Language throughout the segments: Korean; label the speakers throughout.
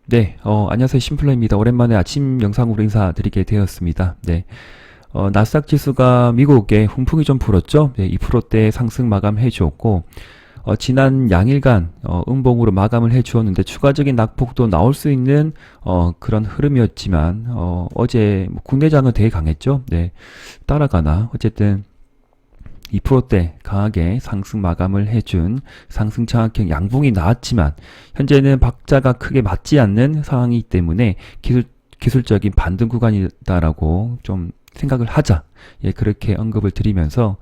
Speaker 1: 네, 안녕하세요. 심플러입니다. 오랜만에 아침 영상으로 인사드리게 되었습니다. 네, 나스닥 지수가 미국에 훈풍이 좀 불었죠. 네, 2%대 상승 마감해 주었고, 지난 양일간, 음봉으로 마감을 해 주었는데, 추가적인 낙폭도 나올 수 있는, 그런 흐름이었지만, 어제 뭐 국내장은 되게 강했죠. 네, 따라가나. 어쨌든, 2%대 강하게 상승 마감을 해준 상승 장악형 양봉이 나왔지만 현재는 박자가 크게 맞지 않는 상황이기 때문에 기술적인 반등 구간이다라고 좀 생각을 하자. 예, 그렇게 언급을 드리면서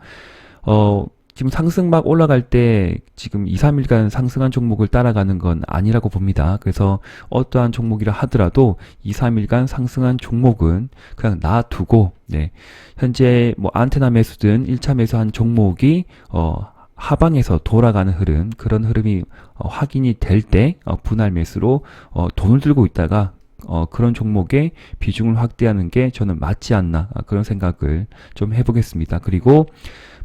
Speaker 1: 지금 상승 막 올라갈 때 지금 2, 3일간 상승한 종목을 따라가는 건 아니라고 봅니다. 그래서 어떠한 종목이라 하더라도 2, 3일간 상승한 종목은 그냥 놔두고, 네. 현재 뭐 안테나 매수든 1차 매수한 종목이, 하방에서 돌아가는 흐름, 그런 흐름이 확인이 될 때, 분할 매수로, 돈을 들고 있다가, 그런 종목의 비중을 확대하는 게 저는 맞지 않나, 그런 생각을 좀 해보겠습니다. 그리고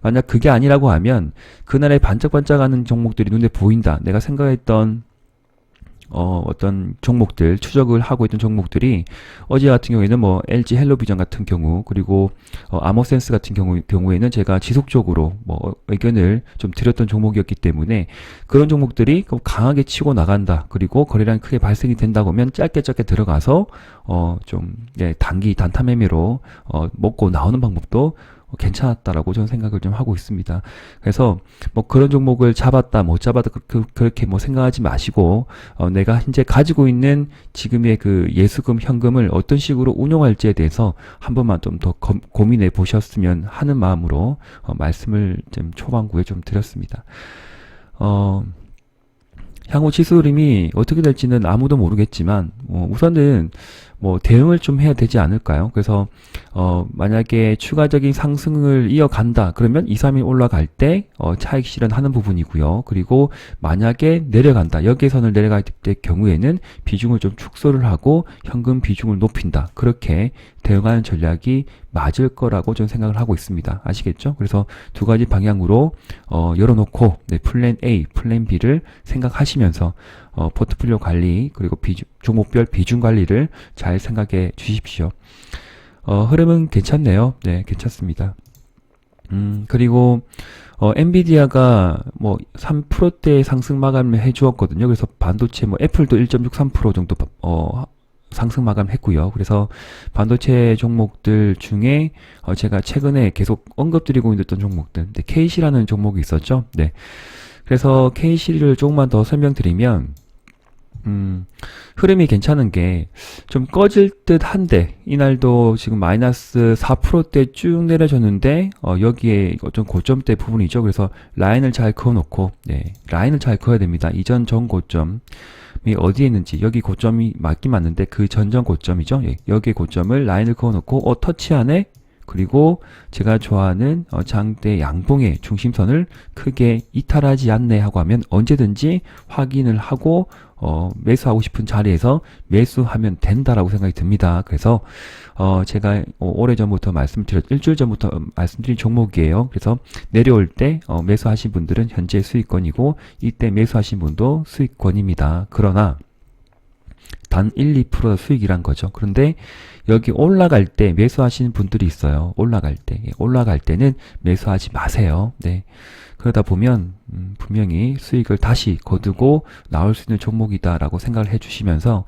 Speaker 1: 만약 그게 아니라고 하면 그날에 반짝반짝하는 종목들이 눈에 보인다. 내가 생각했던 어떤 종목들, 추적을 하고 있던 종목들이 어제 같은 경우에는 뭐 LG 헬로비전 같은 경우, 그리고 아머센스 같은 경우에는 제가 지속적으로 뭐 의견을 좀 드렸던 종목이었기 때문에 그런 종목들이 강하게 치고 나간다. 그리고 거래량이 크게 발생이 된다고 하면 짧게 들어가서 좀 단기 단타 매매로 먹고 나오는 방법도 괜찮았다라고 저는 생각을 좀 하고 있습니다. 그래서 뭐 그런 종목을 잡았다 못 잡았다 그렇게 뭐 생각하지 마시고 내가 현재 가지고 있는 지금의 그 예수금 현금을 어떤 식으로 운용할지에 대해서 한 번만 좀 더 고민해 보셨으면 하는 마음으로 말씀을 좀 초반구에 좀 드렸습니다. 향후 지수 흐름이 어떻게 될지는 아무도 모르겠지만 우선은 뭐 대응을 좀 해야 되지 않을까요? 그래서 만약에 추가적인 상승을 이어간다 그러면 2, 3일 올라갈 때 차익 실현하는 부분이고요. 그리고 만약에 내려간다, 여기에서는 내려갈 때 경우에는 비중을 좀 축소를 하고 현금 비중을 높인다, 그렇게 대응하는 전략이 맞을 거라고 저는 생각을 하고 있습니다. 아시겠죠? 그래서 두 가지 방향으로 열어놓고 플랜 A, 플랜 B를 생각하시면서 포트폴리오 관리, 그리고 종목별 비중 관리를 잘 생각해 주십시오. 흐름은 괜찮네요. 네, 괜찮습니다. 그리고 엔비디아가 뭐 3%대 상승 마감을 해주었거든요. 그래서 반도체 뭐 애플도 1.63% 정도 상승 마감했고요. 그래서 반도체 종목들 중에 제가 최근에 계속 언급드리고 있던 종목들, KC라는 종목이 있었죠. 네. 그래서 KC를 조금만 더 설명드리면 흐름이 괜찮은 게 좀 꺼질 듯 한데 이날도 지금 마이너스 4%대 쭉 내려졌는데 여기에 어떤 고점대 부분이죠. 그래서 라인을 잘 그어놓고 라인을 잘 그어야 됩니다. 이전 전 고점이 어디에 있는지, 여기 고점이 맞긴 맞는데 그 전전 고점이죠. 여기에 고점을 라인을 그어놓고 터치하네. 그리고 제가 좋아하는 장대 양봉의 중심선을 크게 이탈하지 않네 하고 하면 언제든지 확인을 하고 매수하고 싶은 자리에서 매수하면 된다라고 생각이 듭니다. 그래서 제가 오래전부터 일주일 전부터 말씀드린 종목이에요. 그래서 내려올 때 매수하신 분들은 현재 수익권이고 이때 매수하신 분도 수익권입니다. 그러나 단 1, 2% 수익이란 거죠. 그런데 여기 올라갈 때 매수하시는 분들이 있어요. 올라갈 때는 매수하지 마세요. 네. 그러다 보면 분명히 수익을 다시 거두고 나올 수 있는 종목이다라고 생각을 해주시면서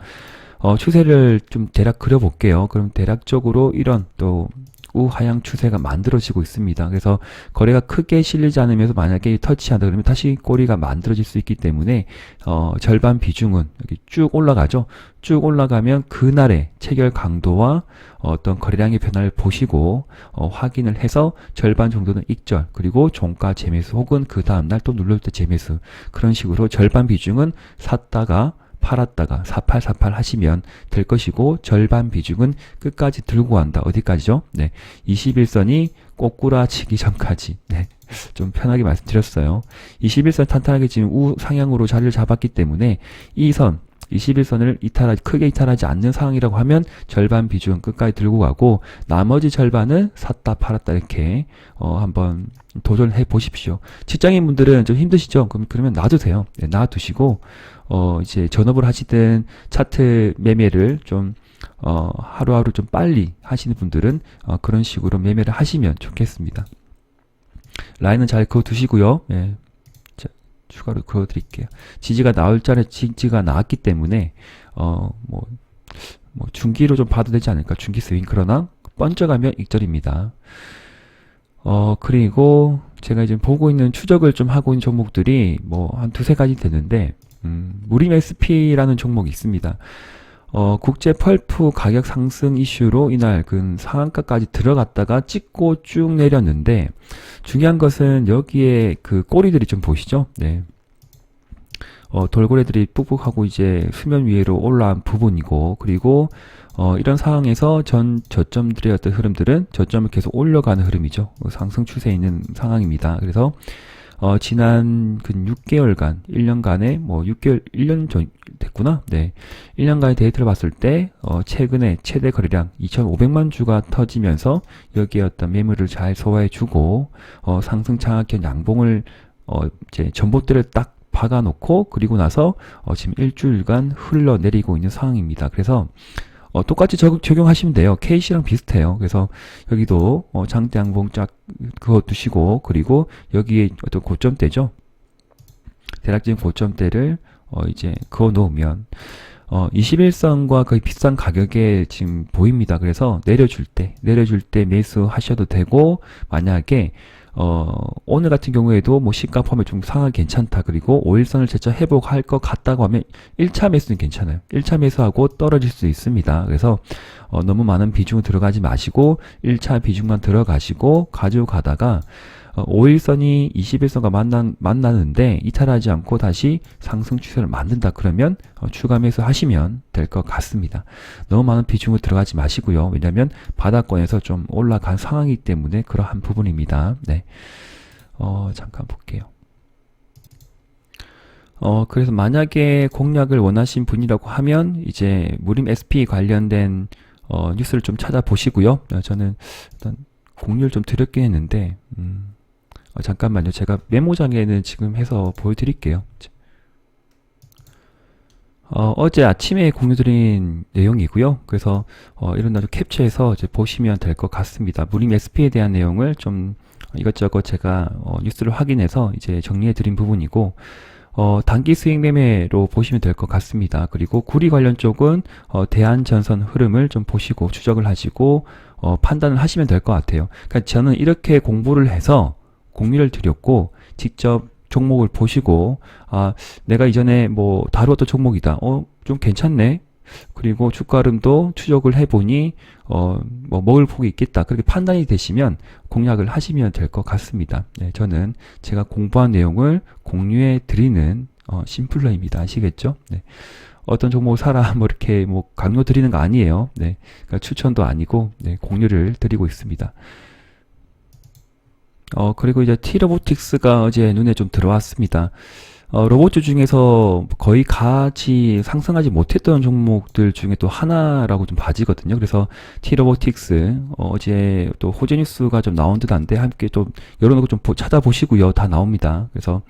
Speaker 1: 추세를 좀 대략 그려볼게요. 그럼 대략적으로 이런 또 우하향 추세가 만들어지고 있습니다. 그래서 거래가 크게 실리지 않으면서 만약에 터치한다 그러면 다시 꼬리가 만들어질 수 있기 때문에 절반 비중은 여기 쭉 올라가죠. 쭉 올라가면 그날의 체결 강도와 어떤 거래량의 변화를 보시고 확인을 해서 절반 정도는 익절, 그리고 종가 재매수 혹은 그 다음날 또 눌러줄 때 재매수, 그런 식으로 절반 비중은 샀다가 팔았다가 4848 하시면 될 것이고, 절반 비중은 끝까지 들고 간다. 어디까지죠? 21선이 꼬꾸라치기 전까지. 좀 편하게 말씀드렸어요. 21선 탄탄하게 지금 우상향으로 자리를 잡았기 때문에 이 선, 21선을 크게 이탈하지 않는 상황이라고 하면 절반 비중 끝까지 들고 가고 나머지 절반은 샀다 팔았다 이렇게 한번 도전해 보십시오. 직장인분들은 좀 힘드시죠? 그러면 놔두세요. 네, 놔두시고 이제 전업을 하시든 차트 매매를 좀 하루하루 좀 빨리 하시는 분들은 그런 식으로 매매를 하시면 좋겠습니다. 라인은 잘 그어두시고요. 예. 자, 추가로 그어드릴게요. 지지가 나올 자리에 지지가 나왔기 때문에 뭐 중기로 좀 봐도 되지 않을까. 중기 스윙. 그러나 번쩍하면 익절입니다. 그리고 제가 이제 보고 있는 추적을 좀 하고 있는 종목들이 뭐 한 두세 가지 되는데 무림 SP라는 종목이 있습니다. 국제 펄프 가격 상승 이슈로 이날 상한가까지 들어갔다가 찍고 쭉 내렸는데 중요한 것은 여기에 그 꼬리들이 좀 보이시죠? 네. 돌고래들이 뿍뿍하고 이제 수면 위로 올라온 부분이고 그리고 이런 상황에서 전 저점들의 어떤 흐름들은 저점을 계속 올려가는 흐름이죠. 상승 추세에 있는 상황입니다. 그래서 지난 6개월간, 1년간의, 6개월, 1년 전 됐구나? 네. 1년간의 데이터를 봤을 때, 최근에 최대 거래량 2,500만 주가 터지면서 여기에 어떤 매물을 잘 소화해주고, 상승 장악형 양봉을, 이제 전봇대를 딱 박아놓고, 그리고 나서, 지금 일주일간 흘러내리고 있는 상황입니다. 그래서, 똑같이 적용하시면 돼요. KC랑 비슷해요. 그래서 여기도 장대 양봉 쫙 그거 두시고 그리고 여기에 어떤 고점대죠. 대략적인 고점대를 이제 그어 놓으면 21선과 거의 비슷한 가격에 지금 보입니다. 그래서 내려줄 때 매수 하셔도 되고 만약에 오늘 같은 경우에도 뭐 시가 포함에 좀 상황이 괜찮다. 그리고 5일선을 재차 회복할 것 같다고 하면 1차 매수는 괜찮아요. 1차 매수하고 떨어질 수 있습니다. 그래서 너무 많은 비중을 들어가지 마시고 1차 비중만 들어가시고 가지고 가다가 5일선이 21선과 만나는데 이탈하지 않고 다시 상승 추세를 만든다. 그러면 추가 매수 하시면 될 것 같습니다. 너무 많은 비중을 들어가지 마시고요. 왜냐하면 바닥권에서 좀 올라간 상황이기 때문에 그러한 부분입니다. 네. 잠깐 볼게요. 그래서 만약에 공략을 원하신 분이라고 하면 이제 무림 SP 관련된 뉴스를 좀 찾아보시고요. 저는 일단 공유를 좀 드렸긴 했는데 잠깐만요. 제가 메모장에는 지금 해서 보여드릴게요. 어제 아침에 공유드린 내용이고요. 그래서 이런 나도 캡처해서 이제 보시면 될 것 같습니다. 무림 SP에 대한 내용을 좀 이것저것 제가 뉴스를 확인해서 이제 정리해드린 부분이고 단기 수익 매매로 보시면 될 것 같습니다. 그리고 구리 관련 쪽은 대한전선 흐름을 좀 보시고 추적을 하시고 판단을 하시면 될 것 같아요. 그러니까 저는 이렇게 공부를 해서 공유를 드렸고 직접 종목을 보시고 내가 이전에 뭐 다루었던 종목이다. 좀 괜찮네. 그리고 주가 흐름도 추적을 해보니 뭐 먹을 폭이 있겠다. 그렇게 판단이 되시면 공략을 하시면 될 것 같습니다. 네, 저는 제가 공부한 내용을 공유해 드리는 심플러입니다. 아시겠죠? 네. 어떤 종목을 사라 뭐 이렇게 뭐 강요 드리는 거 아니에요. 네. 그러니까 추천도 아니고 네, 공유를 드리고 있습니다. 그리고 이제 T로보틱스가 어제 눈에 좀 들어왔습니다. 로봇주 중에서 거의 같이 상승하지 못했던 종목들 중에 또 하나라고 좀 봐지거든요. 그래서 T로보틱스, 어제 또 호재 뉴스가 좀 나온 듯 한데 함께 또 열어놓고 좀 찾아보시고요. 다 나옵니다. 그래서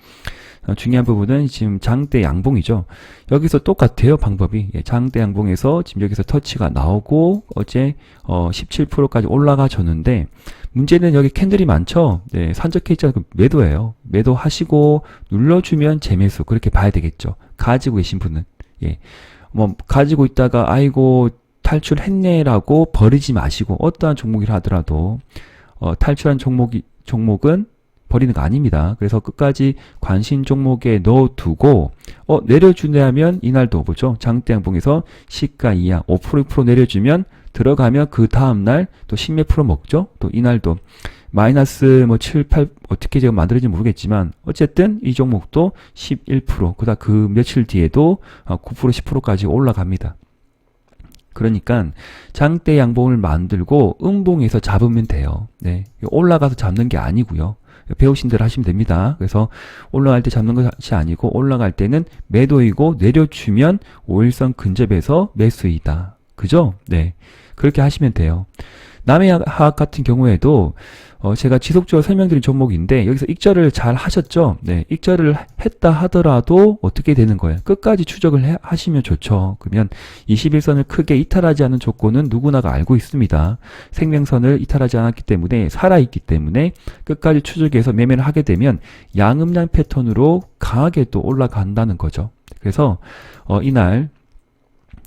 Speaker 1: 중요한 부분은 지금 장대 양봉이죠. 여기서 똑같아요. 방법이. 장대 양봉에서 지금 여기서 터치가 나오고 어제 17%까지 올라가 줬는데 문제는 여기 캔들이 많죠. 네, 산적해 있잖아요. 매도예요. 매도하시고 눌러주면 재매수 그렇게 봐야 되겠죠. 가지고 계신 분은 뭐 가지고 있다가 아이고 탈출했네라고 버리지 마시고 어떠한 종목이라 하더라도 탈출한 종목은 버리는 거 아닙니다. 그래서 끝까지 관심 종목에 넣어두고 내려주네 하면 이날도 보죠. 장대 양봉에서 시가 이하 5% 6% 내려주면 들어가면 그 다음날 또 10몇 프로 먹죠. 또 이날도 마이너스 뭐 7, 8 어떻게 제가 만들어진지 모르겠지만 어쨌든 이 종목도 11% 그다음 그 며칠 뒤에도 9% 10%까지 올라갑니다. 그러니까 장대 양봉을 만들고 음봉에서 잡으면 돼요. 네, 올라가서 잡는 게 아니고요. 배우신 대로 하시면 됩니다. 그래서 올라갈 때 잡는 것이 아니고 올라갈 때는 매도이고 내려주면 5일선 근접에서 매수이다. 그죠? 네. 그렇게 하시면 돼요. 남해화학 같은 경우에도 제가 지속적으로 설명드린 종목인데 여기서 익절을 잘 하셨죠? 네, 익절을 했다 하더라도 어떻게 되는 거예요? 끝까지 추적을 하시면 좋죠. 그러면 21선을 크게 이탈하지 않은 조건은 누구나가 알고 있습니다. 생명선을 이탈하지 않았기 때문에 살아있기 때문에 끝까지 추적해서 매매를 하게 되면 양음량 패턴으로 강하게 또 올라간다는 거죠. 그래서 이날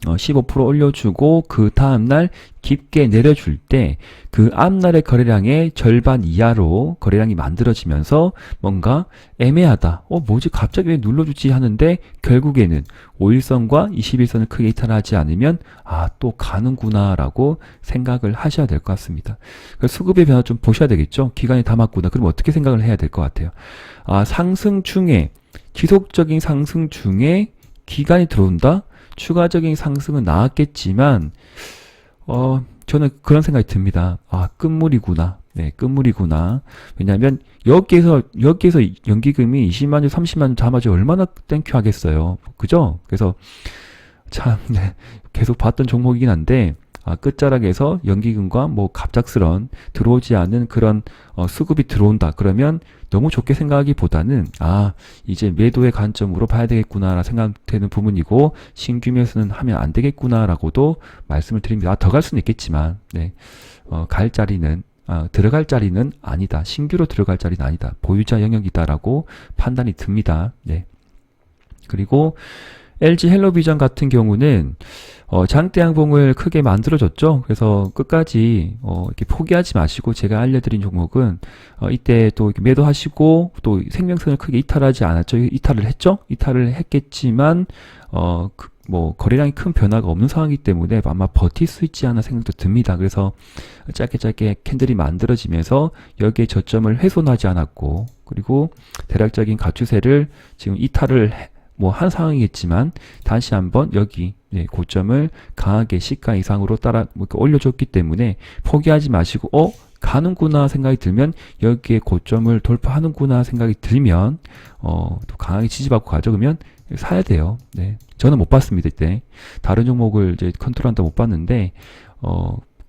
Speaker 1: 15% 올려주고 그 다음날 깊게 내려줄 때 그 앞날의 거래량의 절반 이하로 거래량이 만들어지면서 뭔가 애매하다. 뭐지 갑자기 왜 눌러주지 하는데 결국에는 5일선과 21선을 크게 이탈하지 않으면 또 가는구나 라고 생각을 하셔야 될 것 같습니다. 수급의 변화 좀 보셔야 되겠죠. 기간이 담았구나. 그럼 어떻게 생각을 해야 될 것 같아요. 상승 중에 지속적인 상승 중에 기간이 들어온다? 추가적인 상승은 나왔겠지만 저는 그런 생각이 듭니다. 끝물이구나. 네, 끝물이구나. 왜냐하면 여기에서 연기금이 20만 주, 30만 주 담아줘 얼마나 땡큐 하겠어요. 그죠? 그래서 참 계속 봤던 종목이긴 한데 끝자락에서 연기금과 갑작스런 들어오지 않은 그런 수급이 들어온다. 그러면 너무 좋게 생각하기보다는 이제 매도의 관점으로 봐야 되겠구나 라 생각되는 부분이고 신규 매수는 하면 안 되겠구나라고도 말씀을 드립니다. 더 갈 수는 있겠지만 갈 자리는 들어갈 자리는 아니다. 신규로 들어갈 자리는 아니다. 보유자 영역이다라고 판단이 듭니다. 네. 그리고 LG 헬로비전 같은 경우는 장대 양봉을 크게 만들어줬죠. 그래서 끝까지 이렇게 포기하지 마시고 제가 알려드린 종목은 이때 또 이렇게 매도하시고 또 생명선을 크게 이탈하지 않았죠. 이탈을 했죠. 이탈을 했겠지만 거래량이 큰 변화가 없는 상황이기 때문에 아마 버틸 수 있지 않나 생각도 듭니다. 그래서 짧게 캔들이 만들어지면서 여기에 저점을 훼손하지 않았고 그리고 대략적인 가추세를 지금 이탈을 한 상황이겠지만 다시 한번 여기 고점을 강하게 시가 이상으로 따라 올려줬기 때문에 포기하지 마시고 가는구나 생각이 들면 여기에 고점을 돌파하는구나 생각이 들면 또 강하게 지지받고 가죠. 그러면 사야 돼요. 네, 저는 못 봤습니다. 이때 다른 종목을 이제 컨트롤한다 못 봤는데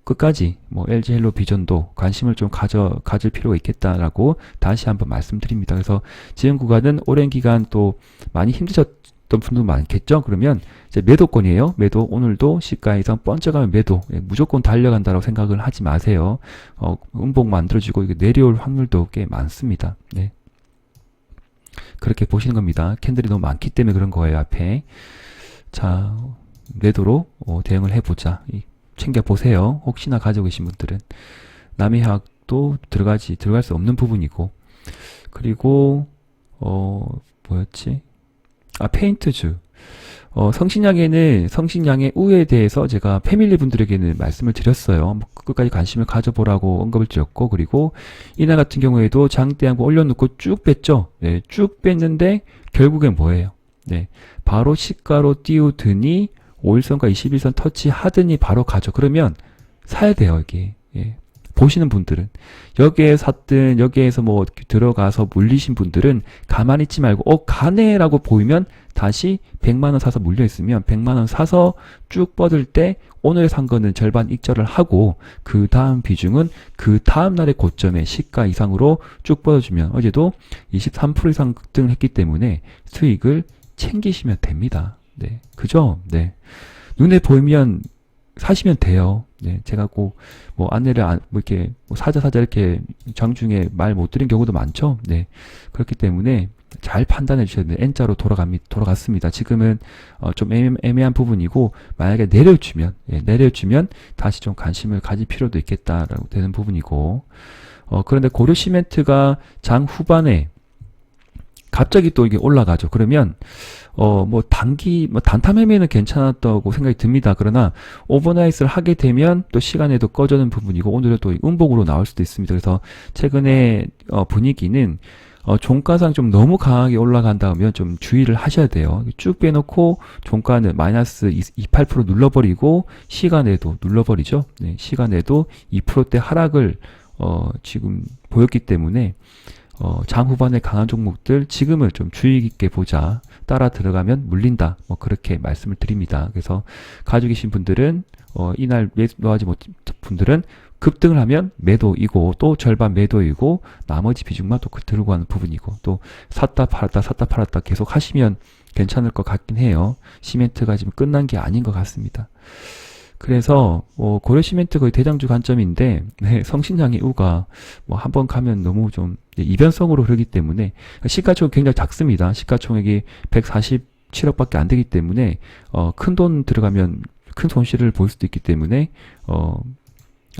Speaker 1: 끝까지 LG 헬로 비전도 관심을 좀 가질 필요가 있겠다라고 다시 한번 말씀드립니다. 그래서 지금 구간은 오랜 기간 또 많이 힘드셨던 분도 많겠죠. 그러면 이제 매도권이에요. 매도 오늘도 시가 이상 번쩍하면 매도 무조건 달려간다라고 생각을 하지 마세요. 음봉 만들어지고 이게 내려올 확률도 꽤 많습니다. 네. 그렇게 보시는 겁니다. 캔들이 너무 많기 때문에 그런 거예요. 앞에 자 매도로 대응을 해보자. 챙겨보세요. 혹시나 가지고 계신 분들은 남해화학도 들어갈 수 없는 부분이고 그리고 뭐였지? 페인트주 성신양의 우에 대해서 제가 패밀리 분들에게는 말씀을 드렸어요. 끝까지 관심을 가져보라고 언급을 드렸고 그리고 이날 같은 경우에도 장대 한번 올려놓고 쭉 뺐죠. 네, 쭉 뺐는데 결국엔 뭐예요? 네, 바로 시가로 띄우더니 5일선과 21선 터치하더니 바로 가죠. 그러면 사야 돼요. 이게 보시는 분들은 여기에 샀든 여기에서 들어가서 물리신 분들은 가만히 있지 말고 가네라고 보이면 다시 100만원 사서 물려있으면 100만원 사서 쭉 뻗을 때 오늘 산 거는 절반 익절을 하고 그 다음 비중은 그 다음 날의 고점에 시가 이상으로 쭉 뻗어주면 어제도 23% 이상 급등을 했기 때문에 수익을 챙기시면 됩니다. 네, 그죠? 네, 눈에 보이면 사시면 돼요. 네, 제가 꼭 안내를 이렇게 사자 이렇게 장중에 말 못 드린 경우도 많죠. 네, 그렇기 때문에 잘 판단해 주셔야 돼요. N자로 돌아갔습니다. 지금은 좀 애매한 부분이고 만약에 내려주면 다시 좀 관심을 가질 필요도 있겠다라고 되는 부분이고 그런데 고려 시멘트가 장 후반에 갑자기 또 이게 올라가죠. 그러면 단타 매매는 괜찮았다고 생각이 듭니다. 그러나 오버나잇을 하게 되면 또 시간에도 꺼져는 부분이고 오늘은 또 음봉으로 나올 수도 있습니다. 그래서 최근에 분위기는 종가상 좀 너무 강하게 올라간다 하면 좀 주의를 하셔야 돼요. 쭉 빼놓고 종가는 마이너스 28% 눌러버리고 시간에도 눌러버리죠. 네, 시간에도 2%대 하락을 지금 보였기 때문에 장 후반에 강한 종목들 지금은 좀 주의 깊게 보자. 따라 들어가면 물린다. 뭐 그렇게 말씀을 드립니다. 그래서 가지고 계신 분들은 이날 매도하지 못한 분들은 급등을 하면 매도이고 또 절반 매도이고 나머지 비중만 또 들고 가는 부분이고 또 샀다 팔았다 계속 하시면 괜찮을 것 같긴 해요. 시멘트가 지금 끝난 게 아닌 것 같습니다. 그래서 고려시멘트 거의 대장주 관점인데 네, 성신양의 우가 뭐 한번 가면 너무 좀 이변성으로 흐르기 때문에 시가총액 굉장히 작습니다. 시가총액이 147억밖에 안 되기 때문에 큰 돈 들어가면 큰 손실을 볼 수도 있기 때문에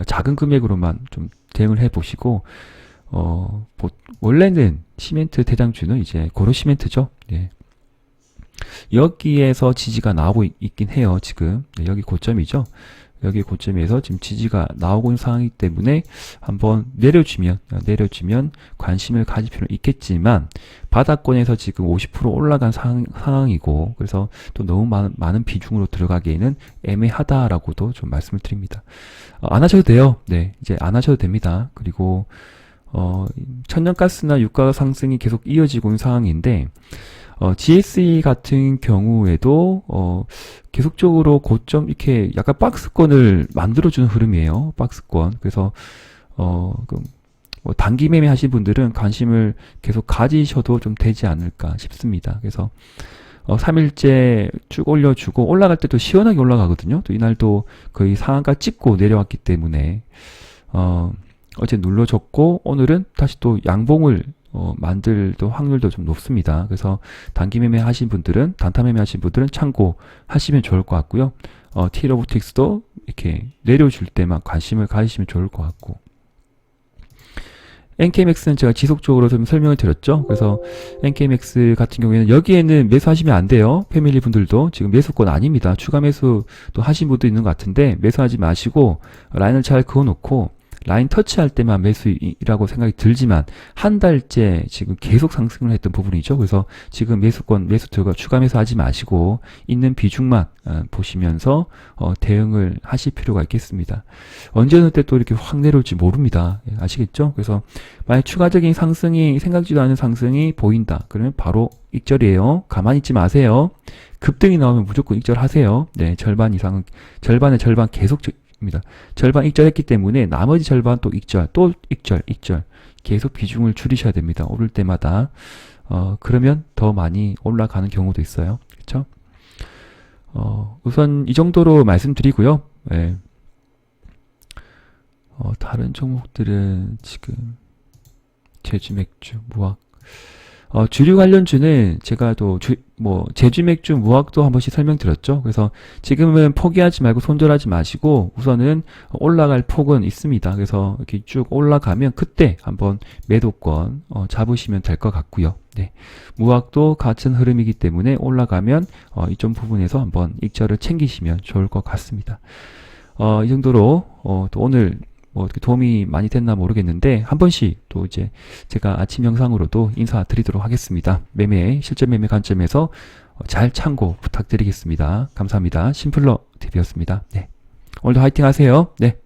Speaker 1: 작은 금액으로만 좀 대응을 해보시고 원래는 시멘트 대장주는 이제 고려시멘트죠. 네. 여기에서 지지가 나오고 있긴 해요. 지금 네, 여기 고점이죠. 여기 고점에서 지금 지지가 나오고 있는 상황이기 때문에 한번 내려주면 관심을 가질 필요는 있겠지만 바닥권에서 지금 50% 올라간 상황이고 그래서 또 너무 많은 비중으로 들어가기에는 애매하다라고도 좀 말씀을 드립니다. 안 하셔도 돼요. 네, 이제 안 하셔도 됩니다. 그리고 천연가스나 유가 상승이 계속 이어지고 있는 상황인데 GSE 같은 경우에도 계속적으로 고점 이렇게 약간 박스권을 만들어주는 흐름이에요. 박스권. 그래서 단기 매매 하신 분들은 관심을 계속 가지셔도 좀 되지 않을까 싶습니다. 그래서 3일째 쭉 올려주고 올라갈 때도 시원하게 올라가거든요. 또 이날도 거의 상한가 찍고 내려왔기 때문에 어제 눌러줬고 오늘은 다시 또 양봉을 만들 확률도 좀 높습니다. 그래서 단기 매매 하신 분들은, 단타 매매 하신 분들은 참고하시면 좋을 것 같고요. T로보틱스도 이렇게 내려줄 때만 관심을 가지시면 좋을 것 같고. NKMX는 제가 지속적으로 좀 설명을 드렸죠. 그래서 NKMX 같은 경우에는 여기에는 매수하시면 안 돼요. 패밀리 분들도 지금 매수권 아닙니다. 추가 매수도 하신 분도 있는 것 같은데 매수하지 마시고 라인을 잘 그어놓고 라인 터치할 때만 매수이라고 생각이 들지만 한 달째 지금 계속 상승을 했던 부분이죠. 그래서 지금 매수 들어가 추가 매수하지 마시고 있는 비중만 보시면서 대응을 하실 필요가 있겠습니다. 언제 어느 때 또 이렇게 확 내려올지 모릅니다. 아시겠죠? 그래서 만약 추가적인 상승이 생각지도 않은 상승이 보인다. 그러면 바로 익절이에요. 가만히 있지 마세요. 급등이 나오면 무조건 익절하세요. 네, 절반 이상은 절반의 절반 계속 입니다. 절반 익절했기 때문에 나머지 절반 또 익절, 또 익절 계속 비중을 줄이셔야 됩니다. 오를 때마다 그러면 더 많이 올라가는 경우도 있어요. 그렇죠? 우선 이 정도로 말씀드리고요. 네. 다른 종목들은 지금 제주맥주, 무학 주류 관련주는 제가 또 제주맥주, 무학도 한 번씩 설명드렸죠. 그래서 지금은 포기하지 말고 손절하지 마시고 우선은 올라갈 폭은 있습니다. 그래서 이렇게 쭉 올라가면 그때 한번 매도권 잡으시면 될 것 같고요. 네. 무학도 같은 흐름이기 때문에 올라가면 이쪽 부분에서 한번 익절을 챙기시면 좋을 것 같습니다. 이 정도로 또 오늘 어떻게 도움이 많이 됐나 모르겠는데 한 번씩 또 이제 제가 아침 영상으로도 인사드리도록 하겠습니다. 실전 매매 관점에서 잘 참고 부탁드리겠습니다. 감사합니다. 심플러 TV였습니다. 네. 오늘도 화이팅 하세요. 네.